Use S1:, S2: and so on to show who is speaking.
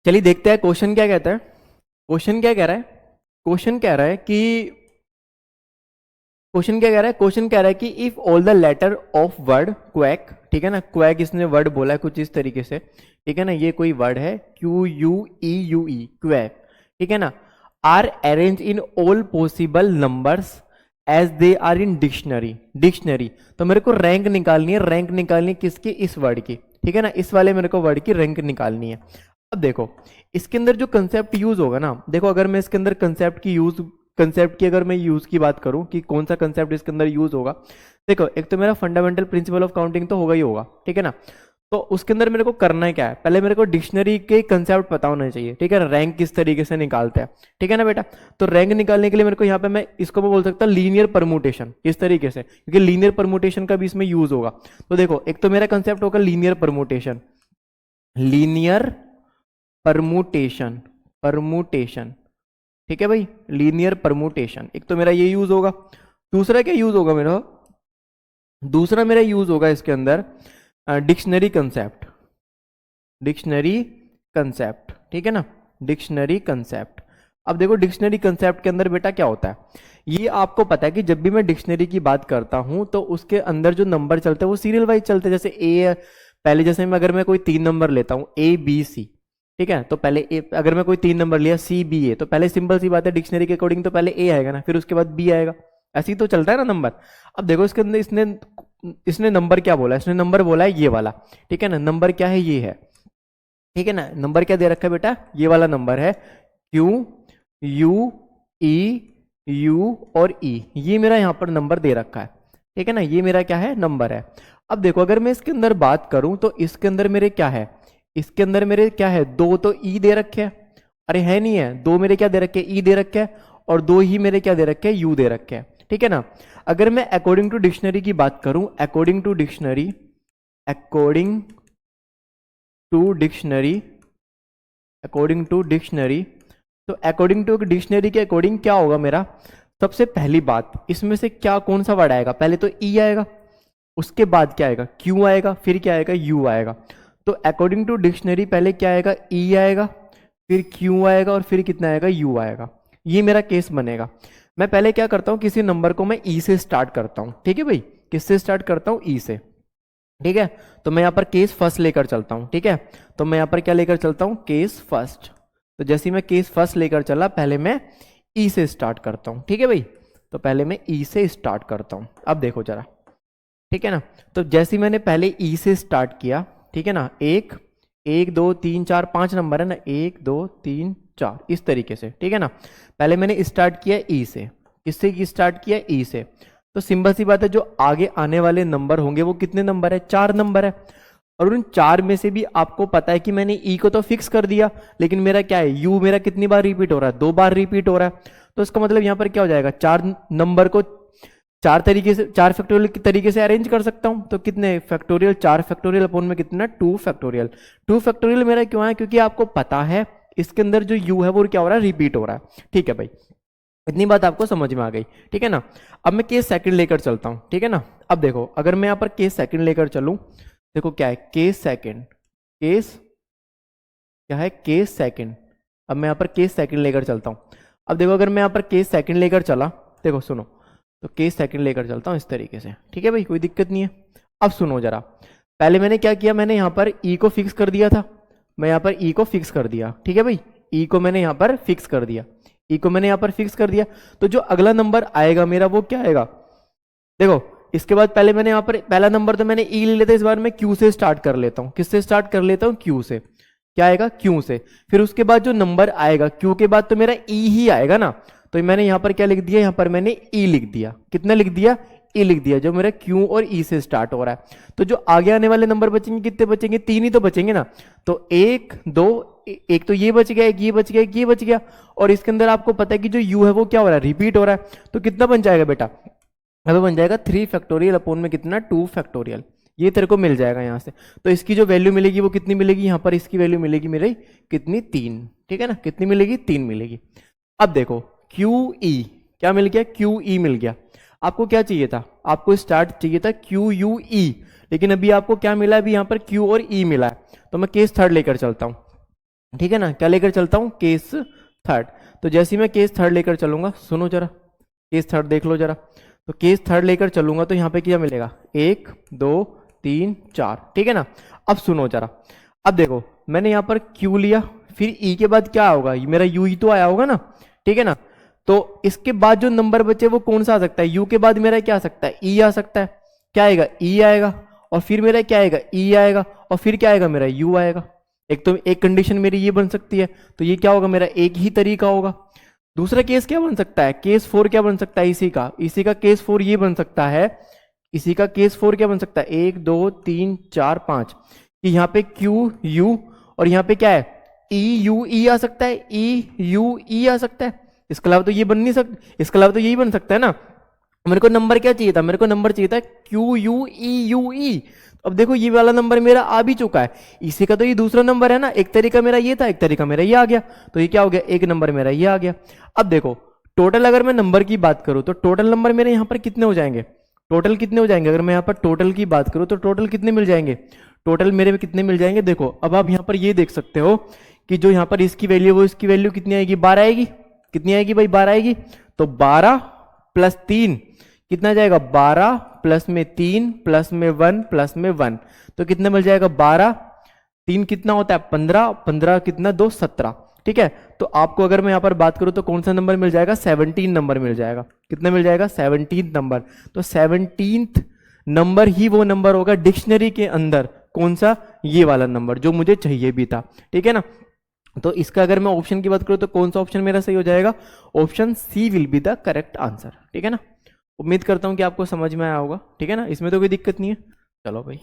S1: चलिए देखते हैं क्वेश्चन क्या कहता है। क्वेश्चन क्या कह रहा है? क्वेश्चन कह रहा है कि क्वेश्चन कह रहा है कि if all the letter of word quack, ठीक है ना, क्वैक इसने वर्ड बोला है कुछ इस तरीके से, ठीक है ना, ये कोई वर्ड है QUEUE क्वैक, ठीक है ना, are arrange in all possible numbers as they are in dictionary. तो मेरे को रैंक निकालनी है किसकी? इस वर्ड की, ठीक है ना, इस वाले मेरे को वर्ड की रैंक निकालनी है। अब देखो इसके अंदर जो कंसेप्ट यूज होगा ना, देखो अगर मैं इसके अंदर कंसेप्ट की अगर मैं यूज की बात करूं कि कौन सा कंसेप्ट इसके अंदर यूज होगा, देखो एक तो मेरा फंडामेंटल प्रिंसिपल ऑफ काउंटिंग तो होगा ही होगा, ठीक है ना। तो उसके अंदर मेरे को करना है क्या है, पहले मेरे को डिक्शनरी के कंसेप्ट पता होना चाहिए, ठीक है ना, रैंक किस तरीके से निकालते हैं, ठीक है ना बेटा। तो रैंक निकालने के लिए मेरे को यहाँ पे मैं इसको बोल सकता हूँ लीनियर परमुटेशन, इस तरीके से, क्योंकि लीनियर परमुटेशन का भी इसमें यूज होगा। तो देखो एक तो मेरा कंसेप्ट होगा लीनियर परमुटेशन, ठीक है भाई, लीनियर परमुटेशन एक तो मेरा ये यूज होगा। दूसरा क्या यूज होगा मेरा? दूसरा मेरा यूज होगा इसके अंदर डिक्शनरी कंसेप्ट, ठीक है ना, डिक्शनरी कंसेप्ट। अब देखो डिक्शनरी कंसेप्ट के अंदर बेटा क्या होता है, ये आपको पता है कि जब भी मैं डिक्शनरी की बात करता हूं तो उसके अंदर जो नंबर चलते हैं वो सीरियल वाइज चलते हैं। जैसे ए, पहले जैसे मैं अगर मैं कोई 3 नंबर लेता हूं ABC, ठीक है, तो पहले ए, अगर मैं कोई 3 नंबर लिया CBA, तो पहले सिंपल सी बात है डिक्शनरी के अकॉर्डिंग तो पहले A आएगा ना, फिर उसके बाद B आएगा, ऐसे ही तो चलता है ना नंबर। अब देखो इसके अंदर इसने नंबर क्या बोला, इसने नंबर बोला है ये वाला, ठीक है ना, नंबर क्या है, ये है, ठीक है ना, नंबर क्या दे रखा है बेटा, ये वाला नंबर है QUEU और E, ये मेरा यहाँ पर नंबर दे रखा है, ठीक है ना, ये मेरा क्या है, नंबर है। अब देखो अगर मैं इसके अंदर बात करूं तो इसके अंदर मेरे क्या है, इसके अंदर मेरे क्या है, 2 तो E दे रखे हैं, अरे है नहीं है, 2 मेरे क्या दे रखे हैं, E दे रखे हैं, और 2 ही मेरे क्या दे रखे हैं, U दे रखे हैं, ठीक है ना। अगर मैं अकॉर्डिंग टू डिक्शनरी की बात करूं, अकॉर्डिंग टू डिक्शनरी तो अकॉर्डिंग टू डिक्शनरी के अकॉर्डिंग क्या होगा मेरा, सबसे पहली बात इसमें से क्या कौन सा वर्ड आएगा, पहले तो E आएगा, उसके बाद क्या आएगा, Q आएगा, फिर क्या आएगा, U आएगा। तो अकॉर्डिंग टू डिक्शनरी पहले क्या आएगा, E आएगा, फिर Q आएगा, और फिर कितना आएगा, U आएगा। ये मेरा केस बनेगा। मैं पहले क्या करता हूं, किसी नंबर को मैं E से स्टार्ट करता हूं, ठीक है भाई, किससे स्टार्ट करता हूं, E से, ठीक है। तो मैं यहाँ पर केस फर्स्ट लेकर चलता हूं, ठीक है, तो मैं यहाँ पर क्या लेकर चलता हूं, केस फर्स्ट। तो जैसे ही मैं केस फर्स्ट लेकर चला, पहले मैं E से स्टार्ट करता हूं, ठीक है भाई, तो पहले मैं E से स्टार्ट करता हूं। अब देखो जरा, ठीक है ना, तो जैसे ही मैंने पहले E से स्टार्ट किया, ठीक है ना, 1 1 2 3 4 5 नंबर है ना, 1 2 3 4 इस तरीके से, ठीक है ना। पहले मैंने स्टार्ट किया E से, किससे स्टार्ट किया, E से। तो सिंपल सी बात है, जो आगे आने वाले नंबर होंगे वो कितने नंबर है, 4 नंबर है, और उन 4 में से भी आपको पता है कि मैंने E को तो फिक्स कर दिया, लेकिन मेरा क्या है, U मेरा कितनी बार रिपीट हो रहा है, 2 बार रिपीट हो रहा है। तो इसका मतलब यहाँ पर क्या हो जाएगा, 4 नंबर को 4 तरीके से, 4 फैक्टोरियल के तरीके से अरेंज कर सकता हूं। तो कितने फैक्टोरियल, 4 फैक्टोरियल अपॉन में कितना, 2 फैक्टोरियल। 2 फैक्टोरियल मेरा क्यों है, क्योंकि आपको पता है इसके अंदर जो U है वो क्या हो रहा है, रिपीट हो रहा है, ठीक है भाई, इतनी बात आपको समझ में आ गई, ठीक है ना। अब मैं केस सेकंड लेकर चलता हूं, ठीक है ना। अब देखो अगर मैं यहाँ पर केस सेकंड लेकर चलूं, देखो क्या है, केस सेकंड, केस क्या है, केस सेकंड। अब मैं यहाँ पर केस सेकंड लेकर चलता हूं। अब देखो अगर मैं यहाँ पर केस सेकंड लेकर चला, देखो सुनो, तो केस सेकंड लेकर चलता हूं इस तरीके से, ठीक है भाई, कोई दिक्कत नहीं है। अब सुनो जरा, पहले मैंने क्या किया, मैंने यहाँ पर E को फिक्स कर दिया था, मैं यहाँ पर E को फिक्स कर दिया, ठीक है भाई, E को मैंने यहाँ पर फिक्स कर दिया, E को मैंने यहाँ पर फिक्स कर दिया। तो जो अगला नंबर आएगा मेरा वो क्या आएगा, देखो इसके बाद पहले मैंने यहाँ पर पहला नंबर तो मैंने E ले लेता, इस बार मैं Q से स्टार्ट कर लेता हूँ, किससे स्टार्ट कर लेता हूँ, Q से। क्या आएगा, Q से। फिर उसके बाद जो नंबर आएगा Q के बाद तो मेरा E ही आएगा ना, तो मैंने यहाँ पर क्या लिख दिया, यहाँ पर मैंने E लिख दिया, कितना लिख दिया, E लिख दिया, जो मेरा Q और E से स्टार्ट हो रहा है। तो जो आगे आने वाले नंबर बचेंगे कितने बचेंगे, 3 ही तो बचेंगे ना। तो 1 2, एक तो ये बच गया, एक ये बच गया, एक ये बच गया, और इसके अंदर आपको पता है कि जो U है वो क्या हो रहा है, रिपीट हो रहा है। तो कितना बन जाएगा बेटा, अब बन जाएगा 3 फैक्टोरियल अपॉन में कितना, 2 फैक्टोरियल। ये तेरे को मिल जाएगा यहाँ से। तो इसकी जो वैल्यू मिलेगी वो कितनी मिलेगी, यहाँ पर इसकी वैल्यू मिलेगी मेरी कितनी, 3, ठीक है ना, कितनी मिलेगी, 3 मिलेगी। अब देखो QE क्या मिल गया, QE मिल गया। आपको क्या चाहिए था, आपको स्टार्ट चाहिए था QUE, लेकिन अभी आपको क्या मिला, अभी यहाँ पर Q और E मिला है। तो मैं केस थर्ड लेकर चलता हूँ, ठीक है ना। क्या लेकर चलता हूँ, केस थर्ड। तो जैसे ही मैं केस थर्ड लेकर चलूंगा, सुनो जरा, केस थर्ड देख लो जरा। तो केस थर्ड लेकर चलूंगा तो यहाँ पे क्या मिलेगा, 1 2 3 4, ठीक है ना। अब सुनो जरा, अब देखो मैंने यहाँ पर Q लिया, फिर E के बाद क्या होगा, ये मेरा U ही तो आया होगा ना, ठीक है ना। तो इसके बाद जो नंबर बचे वो कौन सा आ सकता है, U के बाद मेरा क्या आ सकता है, E आ सकता है। क्या आएगा, E आएगा, और फिर मेरा क्या आएगा, E आएगा, और फिर क्या आएगा, मेरा U आएगा। एक तो एक कंडीशन मेरी ये बन सकती है, तो ये क्या होगा, मेरा एक ही तरीका होगा। दूसरा केस क्या बन सकता है, केस 4 क्या बन सकता है, इसी का केस 4 ये बन सकता है, इसी का केस 4 क्या बन सकता है, 1 2 3 4 5, कि यहाँ पे Q U और यहाँ पे क्या है, E U E आ सकता है, E U E आ सकता है। इसके अलावा तो ये बन नहीं सकता, इसके अलावा तो यही बन सकता है ना। मेरे को नंबर क्या चाहिए था, मेरे को नंबर चाहिए था Q U E U E। अब देखो ये वाला नंबर मेरा आ भी चुका है, इसी का तो ये दूसरा नंबर है ना। एक तरीका मेरा ये था, एक तरीका मेरा ये आ गया, तो ये क्या हो गया, एक नंबर मेरा ये आ गया। अब देखो टोटल अगर मैं नंबर की बात करूं तो टोटल नंबर मेरे यहाँ पर कितने हो जाएंगे, टोटल कितने हो जाएंगे, अगर मैं यहाँ पर टोटल की बात करूं तो टोटल कितने मिल जाएंगे, टोटल मेरे में कितने मिल जाएंगे। देखो अब आप यहाँ पर ये देख सकते हो कि जो यहाँ पर इसकी वैल्यू, वो इसकी वैल्यू कितनी आएगी, 12 आएगी। कितनी आएगी भाई, 12 आएगी। तो 12 प्लस 3 कितना जाएगा, 12 प्लस में 3 प्लस में 1 प्लस में 1, तो कितना मिल जाएगा, 12 3 कितना होता है, 15 15 कितना 2 17, ठीक है। तो आपको अगर मैं यहाँ पर बात करूं तो कौन सा नंबर मिल जाएगा, 17 नंबर मिल जाएगा। कितना मिल जाएगा, 17 नंबर। तो 17th नंबर ही वो नंबर होगा डिक्शनरी के अंदर, कौन सा, ये वाला नंबर जो मुझे चाहिए भी था, ठीक है ना। तो इसका अगर मैं ऑप्शन की बात करूं तो कौन सा ऑप्शन मेरा सही हो जाएगा, option C will be the correct answer, ठीक है ना। उम्मीद करता हूं कि आपको समझ में आया होगा, ठीक है ना, इसमें तो कोई दिक्कत नहीं है। चलो भाई।